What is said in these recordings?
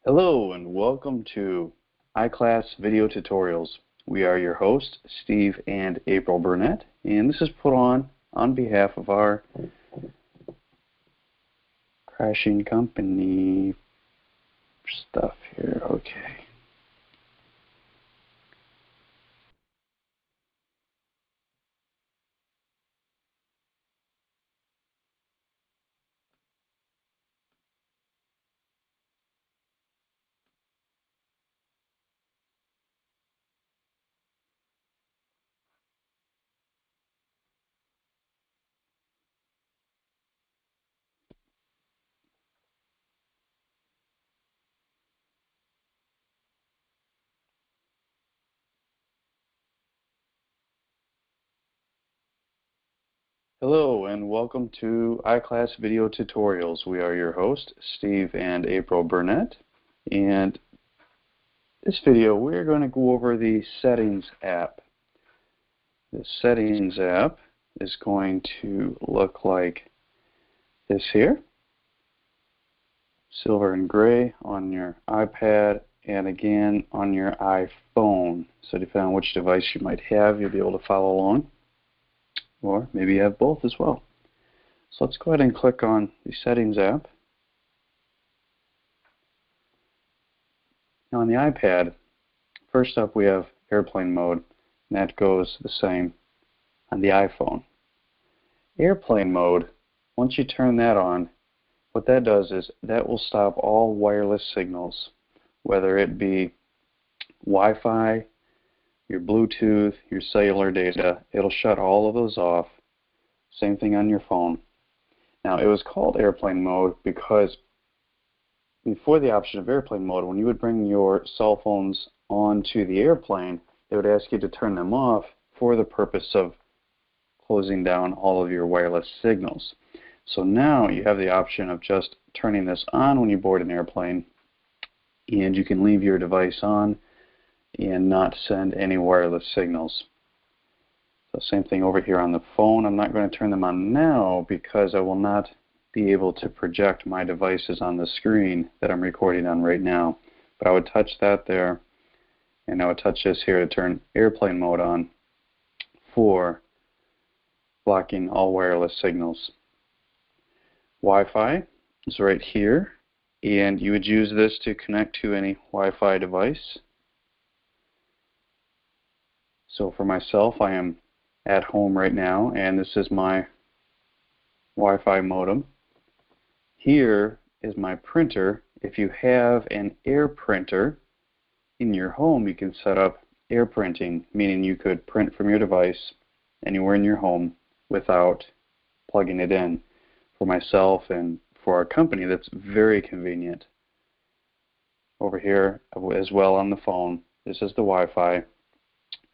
Hello and welcome to iClass Video Tutorials. We are your hosts, Steve and April Burnett, and this is put on behalf of our crashing company stuff here. Okay. Hello and welcome to iClass Video Tutorials. We are your hosts, Steve and April Burnett, and this video we're going to go over the Settings app. The Settings app is going to look like this here, silver and gray on your iPad and again on your iPhone. So depending on which device you might have, you'll be able to follow along, or maybe you have both as well. So let's go ahead and click on the Settings app. Now on the iPad, first up we have airplane mode, and that goes the same on the iPhone. Airplane mode, once you turn that on, what that does is that will stop all wireless signals, whether it be Wi-Fi, your Bluetooth, your cellular data. It'll shut all of those off. Same thing on your phone. Now, it was called airplane mode because before the option of airplane mode, when you would bring your cell phones onto the airplane, they would ask you to turn them off for the purpose of closing down all of your wireless signals. So now you have the option of just turning this on when you board an airplane, and you can leave your device on and not send any wireless signals. So same thing over here on the phone. I'm not going to turn them on now because I will not be able to project my devices on the screen that I'm recording on right now. But I would touch that there, and I would touch this here to turn airplane mode on for blocking all wireless signals. Wi-Fi is right here, and you would use this to connect to any Wi-Fi device. So for myself, I am at home right now, and this is my Wi-Fi modem. Here is my printer. If you have an air printer in your home, you can set up air printing, meaning you could print from your device anywhere in your home without plugging it in. For myself and for our company, that's very convenient. Over here as well on the phone, this is the Wi-Fi,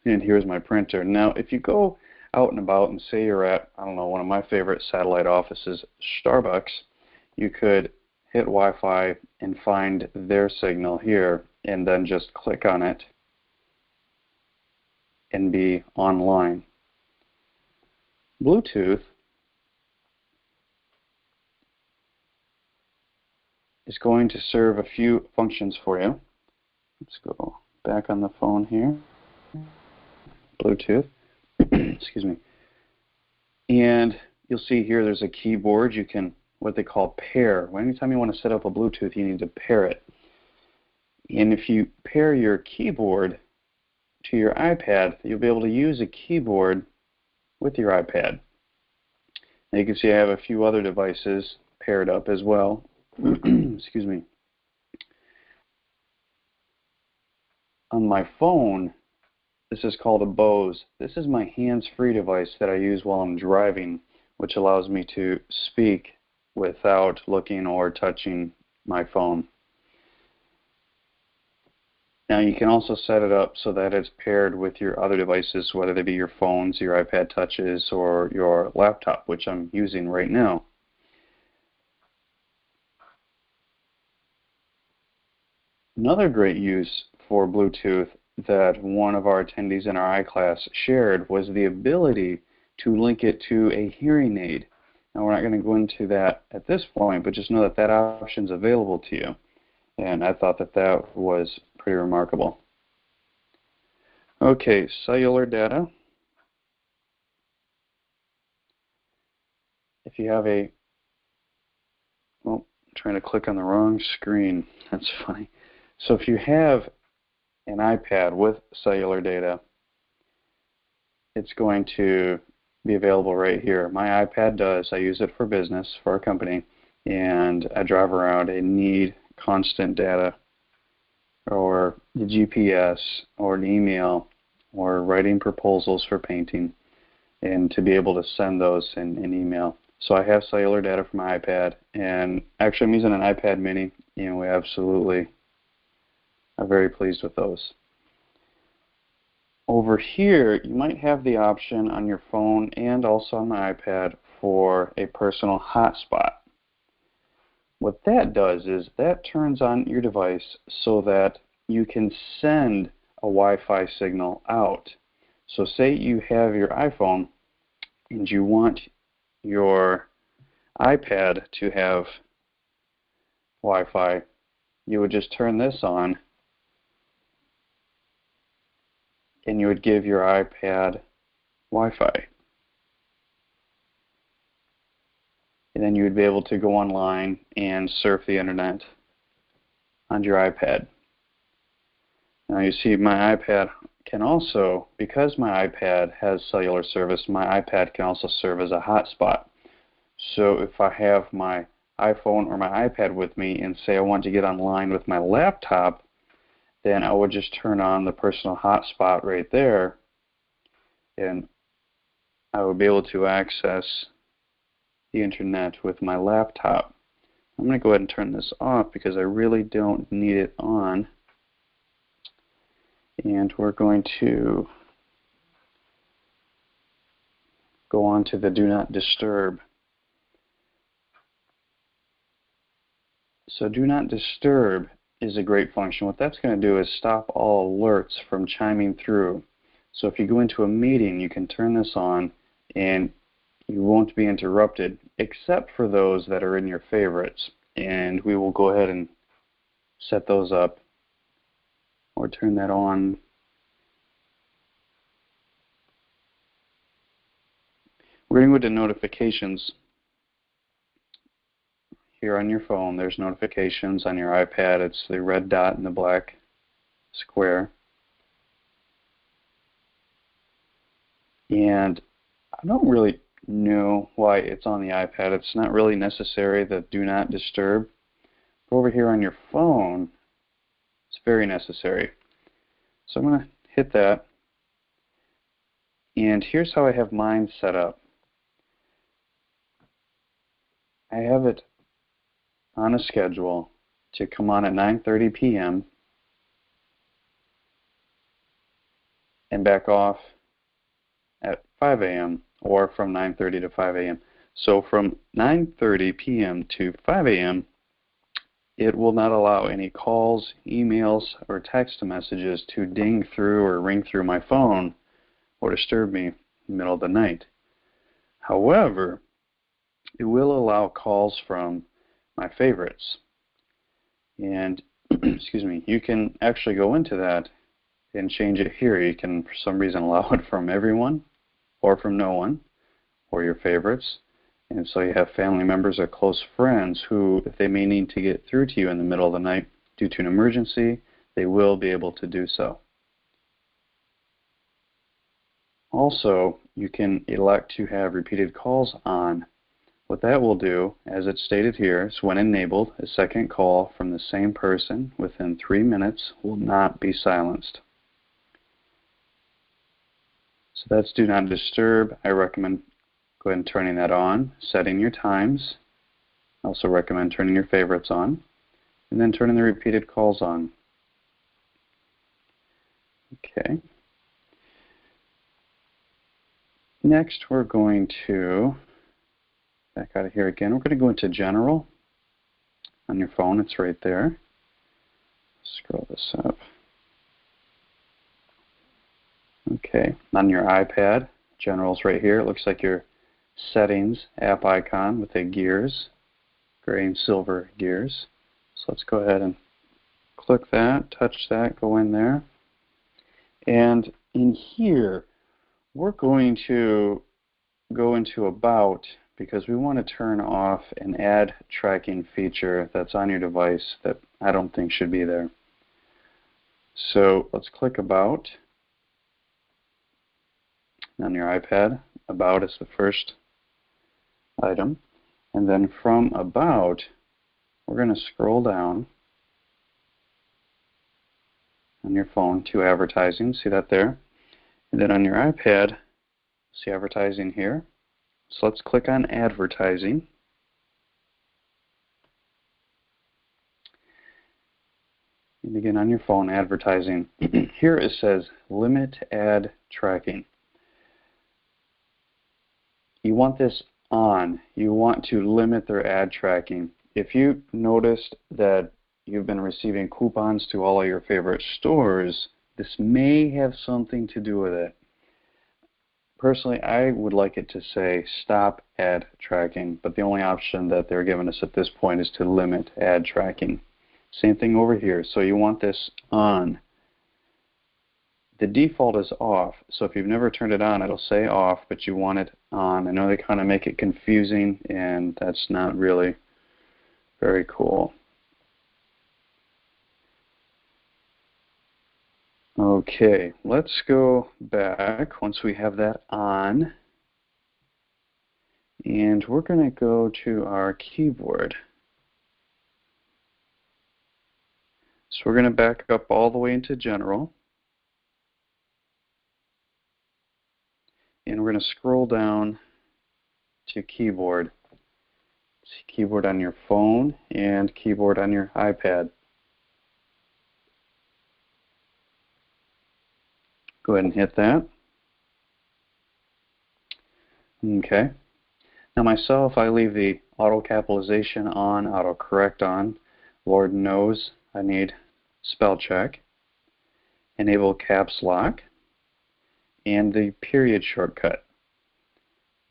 and here's my printer. Now, if you go out and about and say you're at, I don't know, one of my favorite satellite offices, Starbucks, you could hit Wi-Fi and find their signal here and then just click on it and be online. Bluetooth is going to serve a few functions for you. Let's go back on the phone here. Bluetooth. Excuse me. And you'll see here there's a keyboard. You can, what they call, pair. Anytime you want to set up a Bluetooth, you need to pair it. And if you pair your keyboard to your iPad, you'll be able to use a keyboard with your iPad. Now you can see I have a few other devices paired up as well. Excuse me. On my phone, this is called a Bose. This is my hands-free device that I use while I'm driving, which allows me to speak without looking or touching my phone. Now you can also set it up so that it's paired with your other devices, whether they be your phones, your iPad touches, or your laptop, which I'm using right now. Another great use for Bluetooth that one of our attendees in our iClass shared was the ability to link it to a hearing aid. Now we're not going to go into that at this point, but just know that that option is available to you. And I thought that that was pretty remarkable. Okay, cellular data. If you have a, well, I'm trying to click on the wrong screen. That's funny. So if you have an iPad with cellular data, it's going to be available right here. My iPad does. I use it for business, for our company, and I drive around and need constant data or the GPS or an email or writing proposals for painting, and to be able to send those in email. So I have cellular data for my iPad, and actually I'm using an iPad mini, and we absolutely are very pleased with those. Over here, you might have the option on your phone and also on my iPad for a personal hotspot. What that does is that turns on your device so that you can send a Wi-Fi signal out. So say you have your iPhone and you want your iPad to have Wi-Fi, you would just turn this on and you would give your iPad Wi-Fi. And then you would be able to go online and surf the internet on your iPad. Now you see my iPad can also, because my iPad has cellular service, my iPad can also serve as a hotspot. So if I have my iPhone or my iPad with me and say I want to get online with my laptop, then I would just turn on the personal hotspot right there, and I would be able to access the internet with my laptop. I'm going to go ahead and turn this off because I really don't need it on. And we're going to go on to the Do Not Disturb. So Do Not Disturb is a great function. What that's going to do is stop all alerts from chiming through. So if you go into a meeting, you can turn this on and you won't be interrupted, except for those that are in your favorites. And we will go ahead and set those up or turn that on. We're going to go to notifications. Here on your phone, there's notifications. On your iPad, it's the red dot and the black square. And I don't really know why it's on the iPad. It's not really necessary, the Do Not Disturb. But over here on your phone, it's very necessary. So I'm going to hit that. And here's how I have mine set up. I have it on a schedule to come on at 9:30 p.m. and back off at 5 a.m. or from 9:30 to 5 a.m. So from 9:30 p.m. to 5 a.m. it will not allow any calls, emails, or text messages to ding through or ring through my phone or disturb me in the middle of the night. However, it will allow calls from my favorites. And excuse me, you can actually go into that and change it here. You can, for some reason, allow it from everyone or from no one or your favorites. And so you have family members or close friends who, if they may need to get through to you in the middle of the night due to an emergency, they will be able to do so. Also, you can elect to have repeated calls on. What that will do, as it's stated here, is when enabled, a second call from the same person within 3 minutes will not be silenced. So that's Do Not Disturb. I recommend go ahead and turning that on, setting your times. I also recommend turning your favorites on, and then turning the repeated calls on. Okay. Next, we're going to back out of here again. We're going to go into General. On your phone, it's right there. Scroll this up. Okay, on your iPad, General's right here. It looks like your Settings app icon with the gears, gray and silver gears. So let's go ahead and click that, touch that, go in there. And in here, we're going to go into About because we want to turn off an ad tracking feature that's on your device that I don't think should be there. So let's click About on your iPad. About is the first item. And then from About, we're going to scroll down on your phone to Advertising. See that there? And then on your iPad, see Advertising here. So let's click on Advertising. And again, on your phone, Advertising. Here it says Limit Ad Tracking. You want this on. You want to limit their ad tracking. If you noticed that you've been receiving coupons to all of your favorite stores, this may have something to do with it. Personally, I would like it to say stop ad tracking, but the only option that they're giving us at this point is to limit ad tracking. Same thing over here. So you want this on. The default is off, so if you've never turned it on, it'll say off, but you want it on. I know they kind of make it confusing, and that's not really very cool. Okay, let's go back once we have that on, and we're going to go to our keyboard. So we're going to back up all the way into General. And we're going to scroll down to Keyboard. See Keyboard on your phone and Keyboard on your iPad. Go ahead and hit that. Okay. Now myself, I leave the auto capitalization on, auto correct on. Lord knows I need spell check. Enable caps lock. And the period shortcut.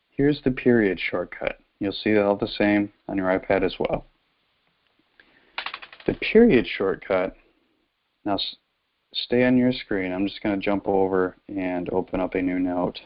Here's the period shortcut. You'll see it all the same on your iPad as well. The period shortcut, now stay on your screen. I'm just going to jump over and open up a new note.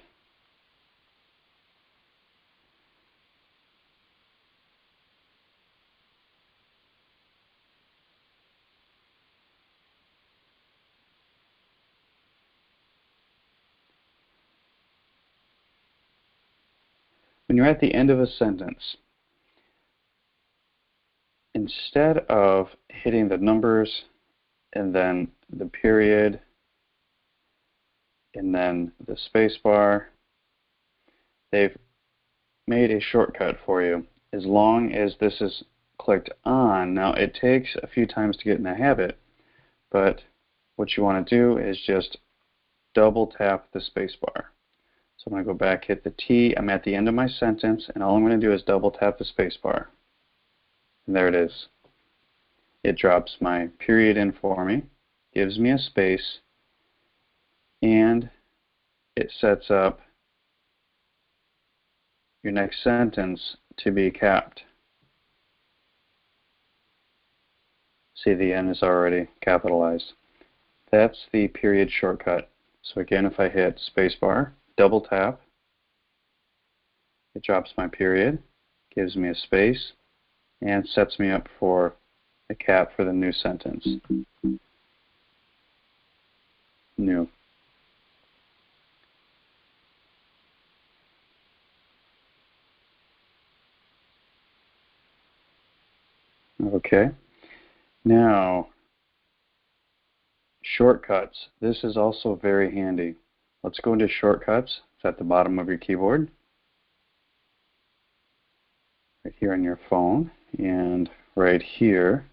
When you're at the end of a sentence, instead of hitting the numbers and then the period and then the space bar, they've made a shortcut for you. As long as this is clicked on, now it takes a few times to get in the habit, but what you want to do is just double tap the space bar. So I'm going to go back, hit the T. I'm at the end of my sentence, and all I'm going to do is double tap the space bar. And there it is. It drops my period in for me, gives me a space, and it sets up your next sentence to be capped. See, the N is already capitalized. That's the period shortcut. So again, if I hit spacebar, double tap, it drops my period, gives me a space, and sets me up for a cap for the new sentence. New. Okay. Now, shortcuts. This is also very handy. Let's go into shortcuts. It's at the bottom of your keyboard. Right here on your phone and right here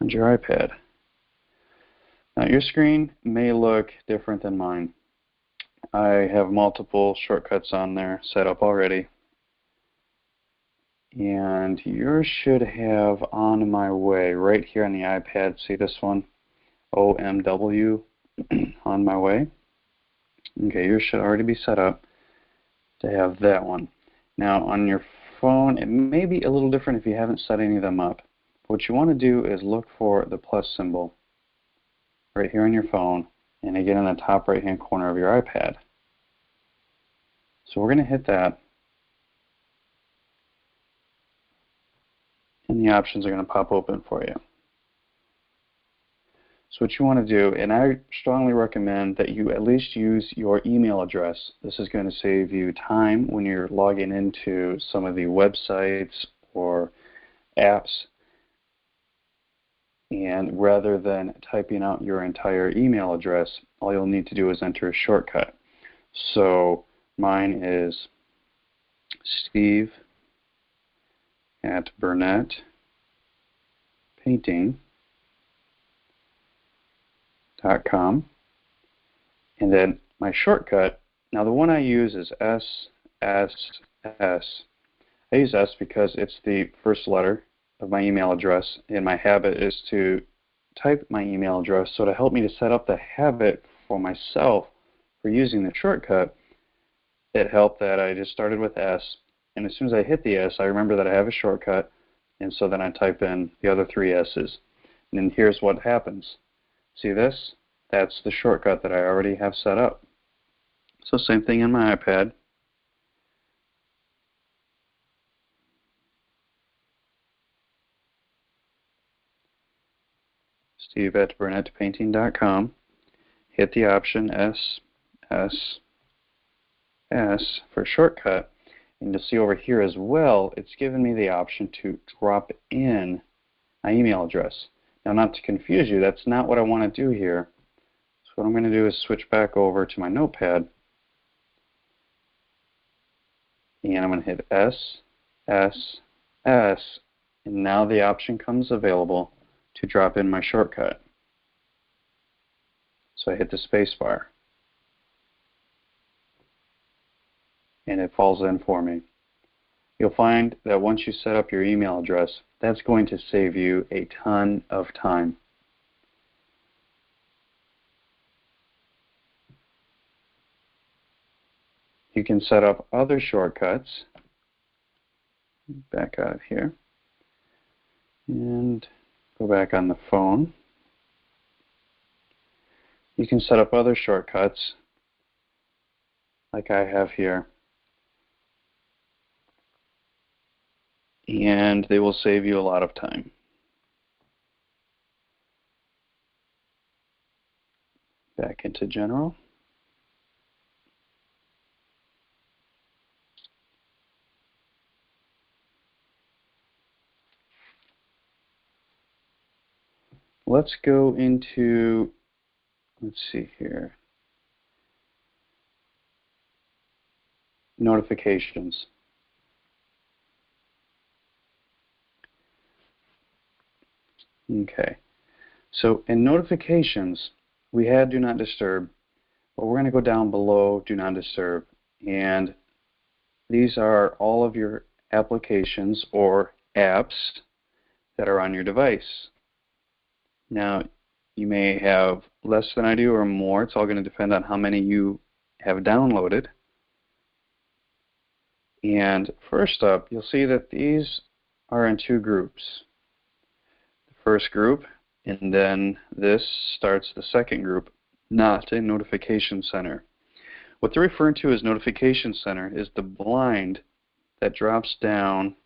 on your iPad. Now your screen may look different than mine. I have multiple shortcuts on there set up already. And yours should have On My Way right here on the iPad. See this one? OMW, On My Way. Okay, yours should already be set up to have that one. Now on your phone, it may be a little different if you haven't set any of them up. what you want to do is look for the plus symbol right here on your phone, and again in the top right hand corner of your iPad. So we're going to hit that, and the options are going to pop open for you. So what you want to do, and I strongly recommend that you at least use your email address. This is going to save you time when you're logging into some of the websites or apps. And rather than typing out your entire email address, all you'll need to do is enter a shortcut. So mine is Steve at Burnett Painting .com, and then my shortcut, now the one I use is SSS. I use S because it's the first letter of my email address, and my habit is to type my email address. So to help me to set up the habit for myself for using the shortcut, it helped that I just started with S, and as soon as I hit the S, I remember that I have a shortcut, and so then I type in the other 3 S's. And then here's what happens. See this? That's the shortcut that I already have set up. So same thing in my iPad. Steve at BurnettPainting.com. Hit the option SSS for shortcut. And you'll see over here as well, it's given me the option to drop in my email address. Now, not to confuse you, that's not what I want to do here. So what I'm going to do is switch back over to my notepad, and I'm going to hit SSS, and now the option comes available to drop in my shortcut. So I hit the space bar, and it falls in for me. You'll find that once you set up your email address, that's going to save you a ton of time. You can set up other shortcuts. Back out of here and go back on the phone. You can set up other shortcuts like I have here, and they will save you a lot of time. Back into General. Let's go into, let's see here, notifications. Okay, so in notifications, we had Do Not Disturb, but we're going to go down below Do Not Disturb, and these are all of your applications or apps that are on your device. Now, you may have less than I do or more. It's all going to depend on how many you have downloaded. And first up, you'll see that these are in 2 groups. The first group, and then this starts the second group, not a notification center. What they're referring to as notification center is the blind that drops down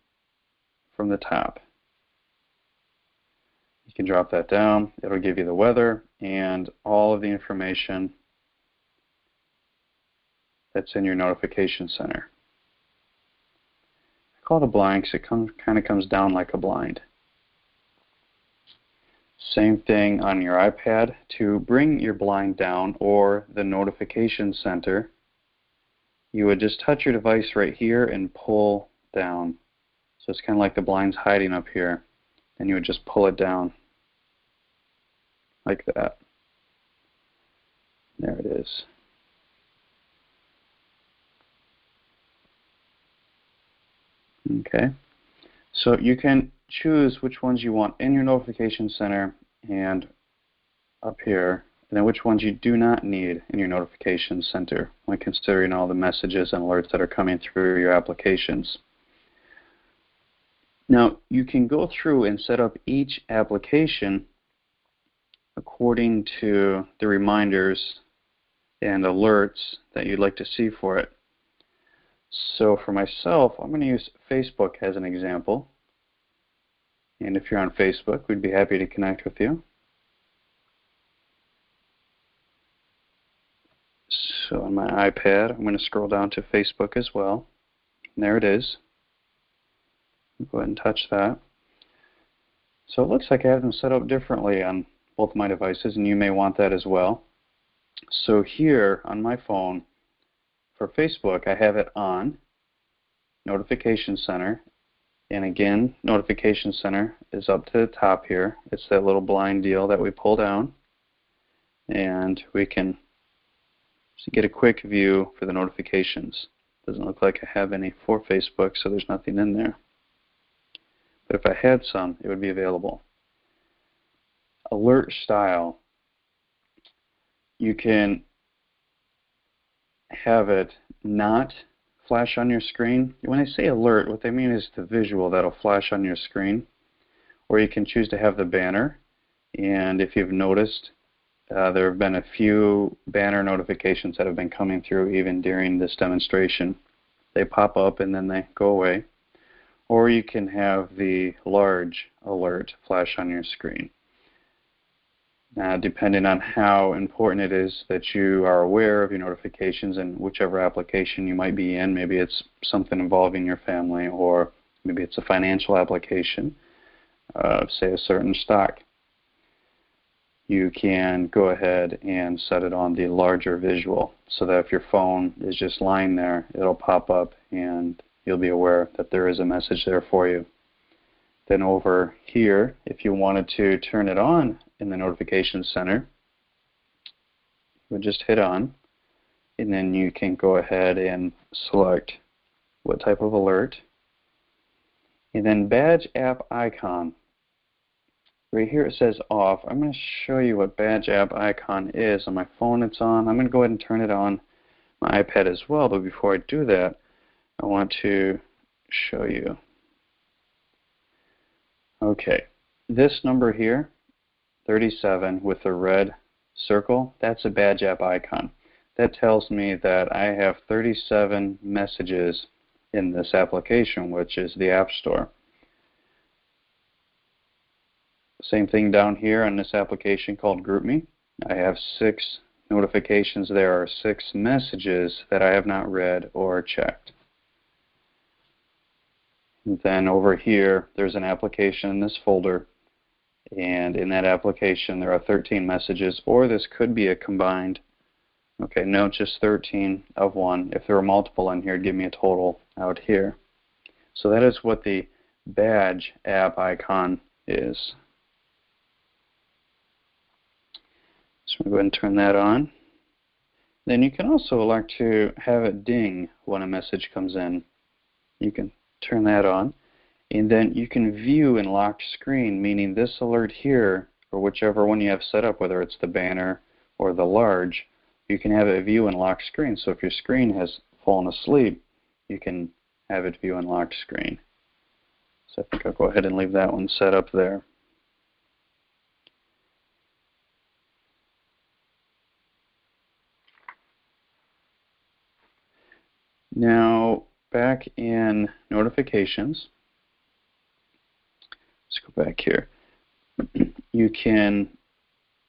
from the top. You can drop that down. It'll give you the weather and all of the information that's in your notification center. I call it a blind because it kind of comes down like a blind. Same thing on your iPad. To bring your blind down or the notification center, you would just touch your device right here and pull down. So it's kind of like the blind's hiding up here. And you would just pull it down like that. There it is. Okay, so you can choose which ones you want in your notification center and up here, and then which ones you do not need in your notification center when considering all the messages and alerts that are coming through your applications. Now, you can go through and set up each application according to the reminders and alerts that you'd like to see for it. So for myself, I'm going to use Facebook as an example. And if you're on Facebook, we'd be happy to connect with you. So on my iPad, I'm going to scroll down to Facebook as well. And there it is. Go ahead and touch that. So it looks like I have them set up differently on both my devices, and you may want that as well. So here on my phone, for Facebook, I have it on Notification Center. And again, Notification Center is up to the top here. It's that little blind deal that we pull down. And we can get a quick view for the notifications. Doesn't look like I have any for Facebook, so there's nothing in there. But if I had some, it would be available. Alert style. You can have it not flash on your screen. When I say alert, what they mean is the visual that'll flash on your screen. Or you can choose to have the banner. And if you've noticed, there have been a few banner notifications that have been coming through even during this demonstration. They pop up and then they go away. Or you can have the large alert flash on your screen. Now, depending on how important it is that you are aware of your notifications and whichever application you might be in, maybe it's something involving your family, or maybe it's a financial application, say a certain stock. You can go ahead and set it on the larger visual so that if your phone is just lying there, it'll pop up and you'll be aware that there is a message there for you. Then over here, if you wanted to turn it on in the Notification Center, you would just hit on, and then you can go ahead and select what type of alert. And then Badge App Icon. Right here it says off. I'm going to show you what Badge App Icon is. On my phone it's on. I'm going to go ahead and turn it on my iPad as well, but before I do that, I want to show you. Okay, this number here, 37 with the red circle, that's a Badge App Icon. That tells me that I have 37 messages in this application, which is the App Store. Same thing down here on this application called GroupMe. I have 6 notifications. There are 6 messages that I have not read or checked. And then over here, there's an application in this folder. And in that application, there are 13 messages, or this could be a combined. Okay, no, just 13 of one. If there were multiple in here, it'd give me a total out here. So that is what the Badge App Icon is. So I'm going to turn that on. Then you can also elect to have it ding when a message comes in. You can turn that on. And then you can view in locked screen, meaning this alert here, or whichever one you have set up, whether it's the banner or the large, you can have it view in locked screen. So if your screen has fallen asleep, you can have it view in locked screen. So I think I'll go ahead and leave that one set up there. Now, back in notifications, let's go back here. You can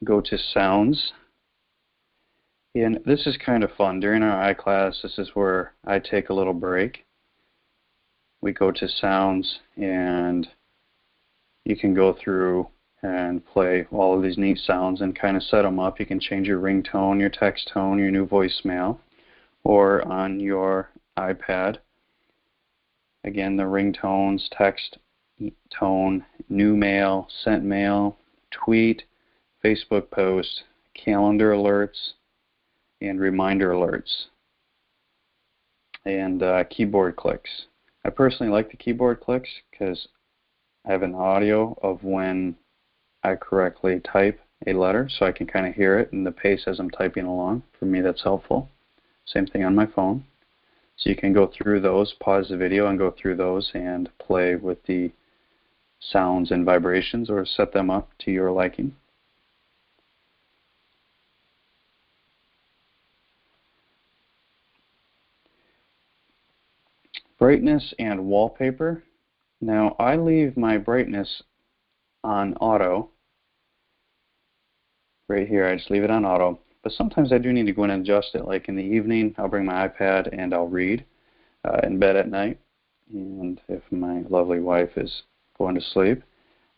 go to sounds. And this is kind of fun. During our iClass, this is where I take a little break. We go to sounds, and you can go through and play all of these neat sounds and kind of set them up. You can change your ringtone, your text tone, your new voicemail, or on your iPad. Again, the ringtones, text tone, new mail, sent mail, tweet, Facebook post, calendar alerts, and reminder alerts, and keyboard clicks. I personally like the keyboard clicks because I have an audio of when I correctly type a letter, so I can kind of hear it in the pace as I'm typing along. For me, that's helpful. Same thing on my phone. So you can go through those, pause the video, and go through those and play with the sounds and vibrations, or set them up to your liking. Brightness and wallpaper. Now I leave my brightness on auto. Right here, I just leave it on auto. But sometimes I do need to go in and adjust it. Like in the evening, I'll bring my iPad and I'll read in bed at night. And if my lovely wife is going to sleep,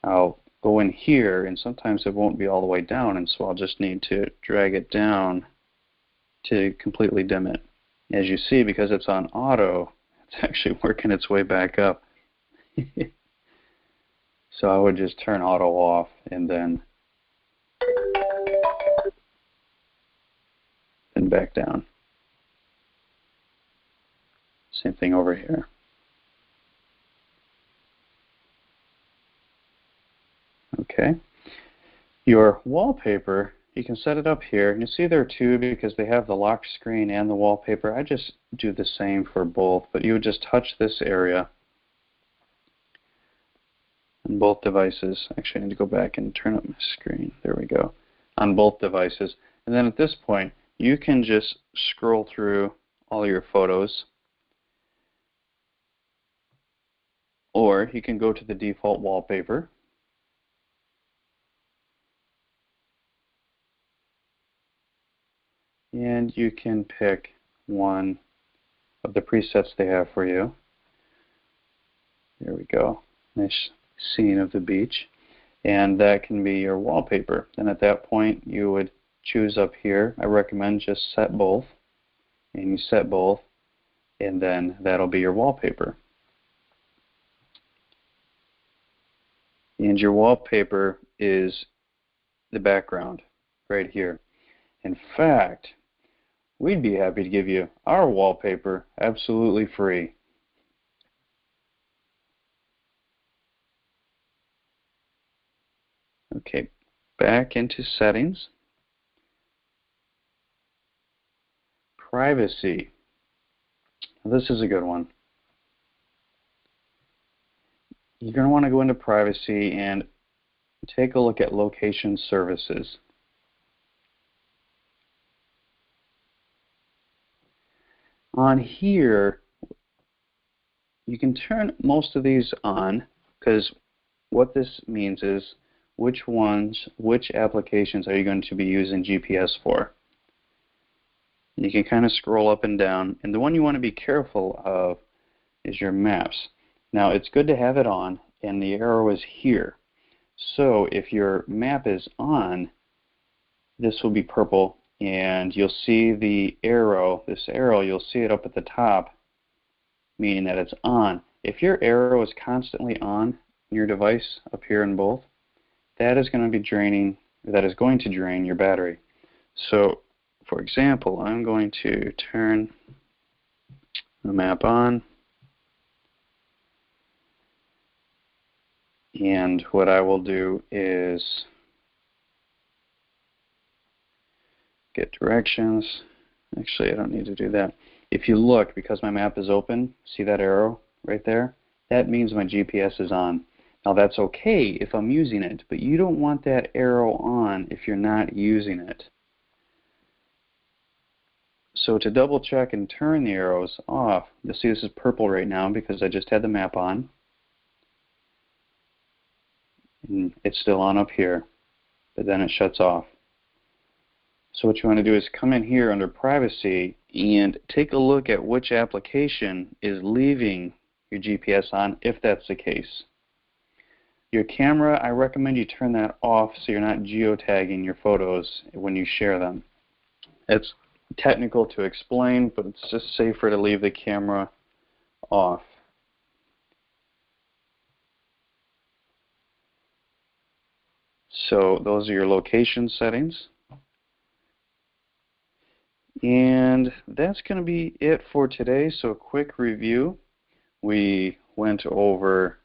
I'll go in here, and sometimes it won't be all the way down, and so I'll just need to drag it down to completely dim it. As you see, because it's on auto, it's actually working its way back up. So I would just turn auto off and then back down. Same thing over here. Okay. Your wallpaper, you can set it up here. You see there are two because they have the lock screen and the wallpaper. I just do the same for both, but you would just touch this area on both devices. Actually, I need to go back and turn up my screen. There we go. On both devices. And then at this point, you can just scroll through all your photos, or you can go to the default wallpaper. And you can pick one of the presets they have for you. There we go. Nice scene of the beach. And that can be your wallpaper. And at that point, you would choose up here. I recommend just set both. And you set both, and then that'll be your wallpaper. And your wallpaper is the background right here. In fact, we'd be happy to give you our wallpaper absolutely free. Okay, back into settings. Privacy. This is a good one. You're going to want to go into privacy and take a look at location services. On here, you can turn most of these on, because what this means is which applications are you going to be using GPS for. You can kind of scroll up and down, and the one you want to be careful of is your maps. Now, it's good to have it on, and the arrow is here. So if your map is on, this will be purple, and you'll see the arrow, this arrow, you'll see it up at the top, meaning that it's on. If your arrow is constantly on your device up here in both, that is going to drain your battery. So, for example, I'm going to turn the map on, and what I will do is get directions. Actually, I don't need to do that. If you look, because my map is open, see that arrow right there? That means my GPS is on. Now that's okay if I'm using it, but you don't want that arrow on if you're not using it. So to double check and turn the arrows off, you'll see this is purple right now because I just had the map on. And it's still on up here, but then it shuts off. So what you want to do is come in here under privacy and take a look at which application is leaving your GPS on, if that's the case. Your camera, I recommend you turn that off so you're not geotagging your photos when you share them. It's technical to explain, but it's just safer to leave the camera off. So those are your location settings. And that's going to be it for today. So a quick review. We went over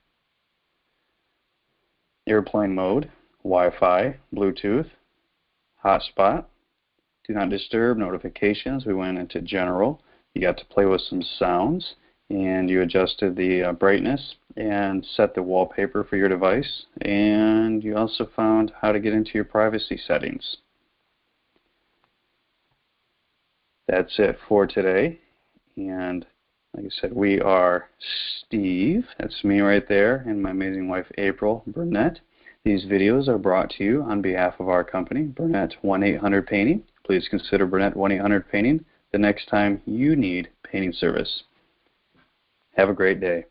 airplane mode, Wi-Fi, Bluetooth, hotspot, do not disturb, notifications. We went into general. You got to play with some sounds, and you adjusted the brightness and set the wallpaper for your device, and you also found how to get into your privacy settings. That's it for today, and like I said, we are Steve, that's me right there, and my amazing wife April Burnett. These videos are brought to you on behalf of our company, Burnett 1-800 Painting. Please consider Burnett 1-800 Painting the next time you need painting service. Have a great day.